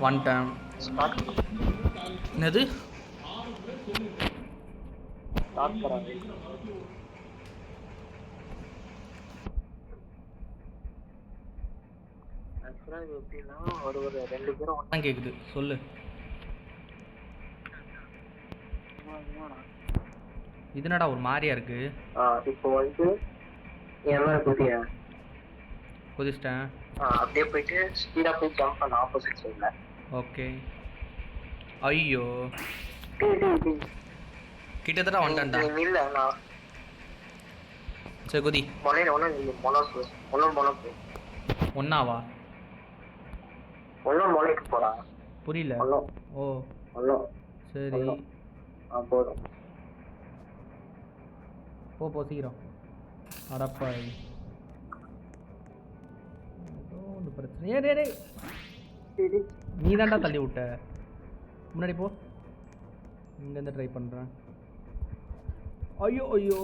வந்துட்டேன். என்னது கேக்குது சொல்லு. இதுனடா ஒரு மாதிரியா இருக்கு. இப்போ வந்து குதிச்சிட்டேன். அப்படியே போயிட்டு ஸ்பீடா போய் ஜம்ப் பண்ண ஆப்போசிட் சைடுல. ஓகே. ஐயோ கிட்டத்தட்ட வந்துட்டேன்டா. இல்ல நான் சரி குதி. ஒன்னாவா போடா. புரியல. ஓ சரி போதும். போ சீக்கிரம். அடப்பா ஏதோ ஒன்று பிரச்சனை. நீ தான்டா தள்ளி விட்ட. முன்னாடி போ. இங்கேருந்து ட்ரை பண்ணுறேன். ஐயோ ஐயோ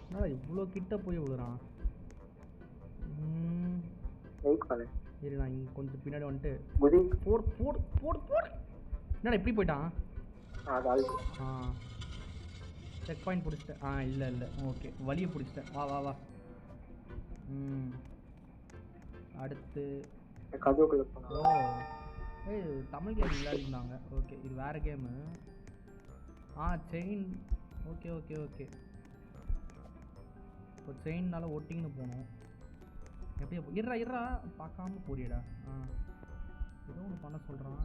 என்னடா இவ்வளோ கிட்ட போய் விழுறான். சரி நான் இங்கே கொஞ்சம் பின்னாடி வந்துட்டு போடு போடு போடு போடு. என்னடா இப்படி போயிட்டான். செக் பாயிண்ட் பிடிச்சிட்டேன். இல்லை ஓகே வழியை பிடிச்சிட்டேன். வா வா வா. அடுத்து ஓ ஏய் தமிழ் கேம் விளையாடிருந்தாங்க. ஓகே இது வேறு game. Chain. Okay okay okay இப்போ செயின்னால ஓட்டிங்கன்னு போகணும். எப்படி இருறா பார்க்காம போறியடா. ஏதோ ஒன்று பண்ண சொல்கிறான்.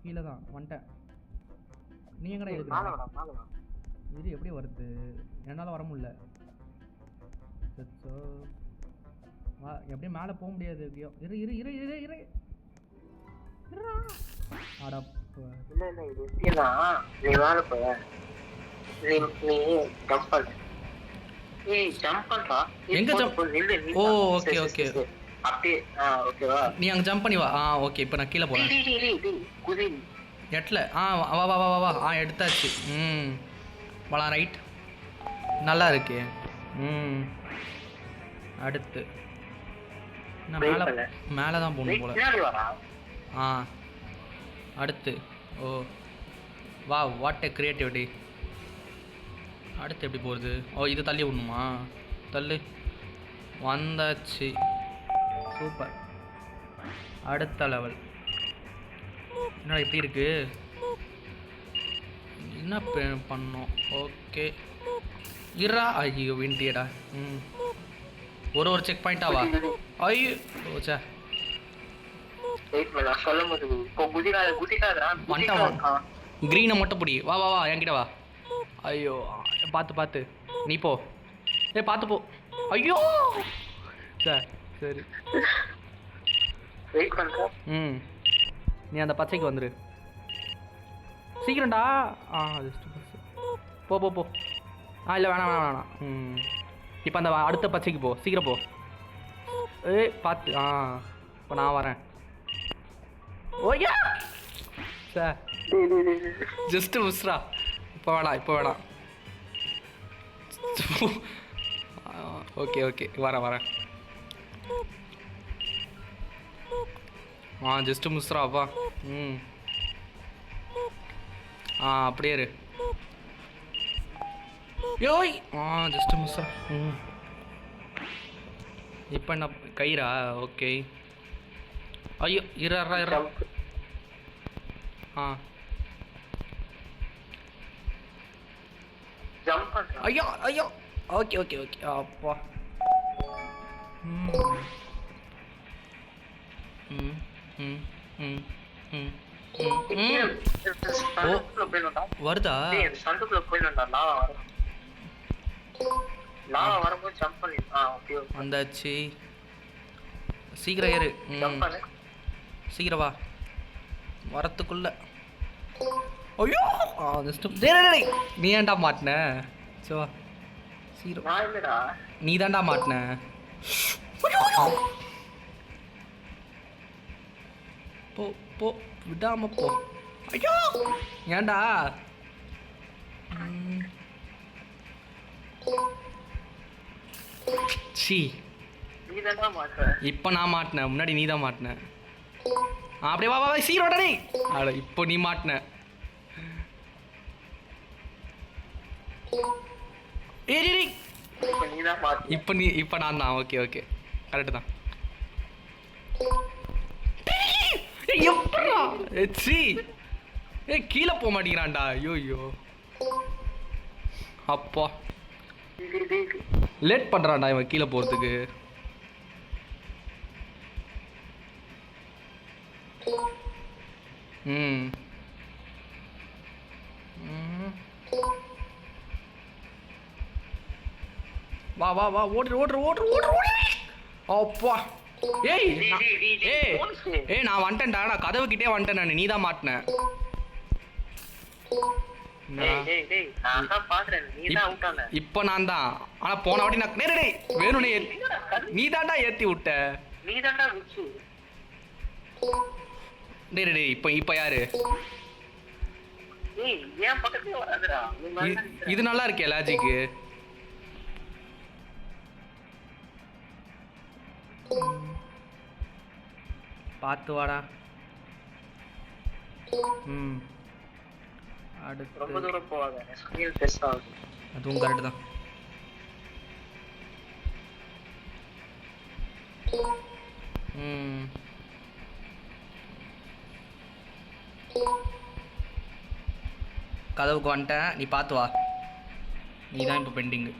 கீழே தான் வந்துட்டேன். நீ எங்கடா இருக்கிற? இது எப்படி வருது? என்னால் வர முடியல. வா எப்படியும் மேலே போக முடியாது. இரு இரு இரு இரு இரு அடப்பா. நீ மேல போய நீ ஜம்ப் பண்ணு. ஜம்ப் பண்றா. எங்க ஜம்ப்? ஓ ஓகே ஓகே அப்படியே ஓகேவா. நீ அங்க ஜம்ப் பண்ணி வா. ஓகே இப்போ நான் கீழே போறேன். எட்ல வா வா வா வா வா. எடுத்தாச்சு. வளா ரைட். நல்லா இருக்கு. அடுத்து நான் மேலே தான் போகணும் போல. அடுத்து ஓ வா வாட் எ கிரியேட்டிவிட்டி. அடுத்து எப்படி போகிறது? இது தள்ளி விடணுமா? தள்ளு. வந்தாச்சு. சூப்பர். அடுத்த லெவல். என்னடா இப்படி இருக்கு? என்ன பண்ணோம்? ஓகே இருடா. ஐயோ விண்டியடா. ஒரு செக் பாயிண்டாவா? ஐயோ ஓச்சா கிரீனை மட்டும் பிடி. வா வா வா என்கிட்ட வா. ஐயோ பார்த்து நீ போ. பார்த்து போ. ஐயோ சார் சரி நீ அந்த பச்சைக்கு வந்துரு சீக்கிரம்டா. போ போ போ. இல்லை வேணாம். இப்போ அந்த அடுத்த பச்சைக்கு போ. சீக்கிரம் போ. பார்த்து. இப்போ நான் வரேன். ஓயா சார் ஜஸ்ட் மிஸ்ரா. இப்போ வேணாம். ஓகே ஓகே வரேன். ஜஸ்ட் மிஸ்ராப்பா. அப்படியே இரு. யோய் ஜஸ்ட் மிஸ்ரா. இப்போ என்ன கயிறா? ஓகே. ஐயோ இரு. ஐயோ ஓகே அப்பா. வருதா? வந்தாச்சு. சீக்கிரம் ஏறு. சீக்கிரம் வா வரத்துக்குள்ள. ஐயோ நீ ஏன்டா மாட்டின? சோ சீக்கிரம். நீ தான்டா மாட்டின. போ போ விடாம போ. ஐயோ ஏன்டா? சி இப்போ நான் மாட்டினேன். முன்னாடி நீ தான் மாட்டின. அப்படியே வா வா சீரோட டேய். அட இப்போ நீ மாட்டின. ஏய் டேய் இப்போ நான் தான். ஓகே ஓகே கரெக்ட் தான். எப்படா சி ஏய் கீழே போக மாட்டேங்கிறான்டா. ஐயோ அப்பா லேட் பண்ணுறான்டா இவன் கீழே போகிறதுக்கு. ம் வா வா வா ஓட்டு அப்பா. ஏய் ஏய் நான் வந்துட்டேன்டா. நான் கதவு கிட்டே வந்துட்டேன். நான் நீ தான் மாட்டினேன். இப்போ நான் தான். ஆனா போன வாட்டி நான் டேய் வேணும்னே நீ தான்டா ஏத்தி விட்ட. டேய் இப்போ யாரு? இது நல்லா இருக்கே லாஜிக்கு. பார்த்து வாடா. அடுத்து ரொம்ப தூரம் போவாத. ஸ்கிரீன் ஃபெஸ் ஆகுது. அதுவும் கரெக்ட் தான். கதவுக்கு வந்துட்டேன். நீ பார்த்து வா. நீ தான் இப்போ பெண்டிங்கு.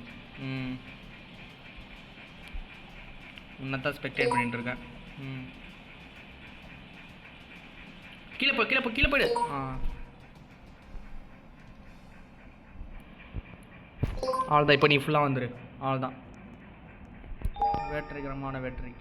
உன்னதான் ஸ்பெக்டேட் பண்ணிட்டு இருக்கேன். கீழே போயிடு. அவ்வளோதான். இப்போ நீ ஃபுல்லாக வந்துரு. அவ்வளோதான். வெற்றிகரமான வெற்றி.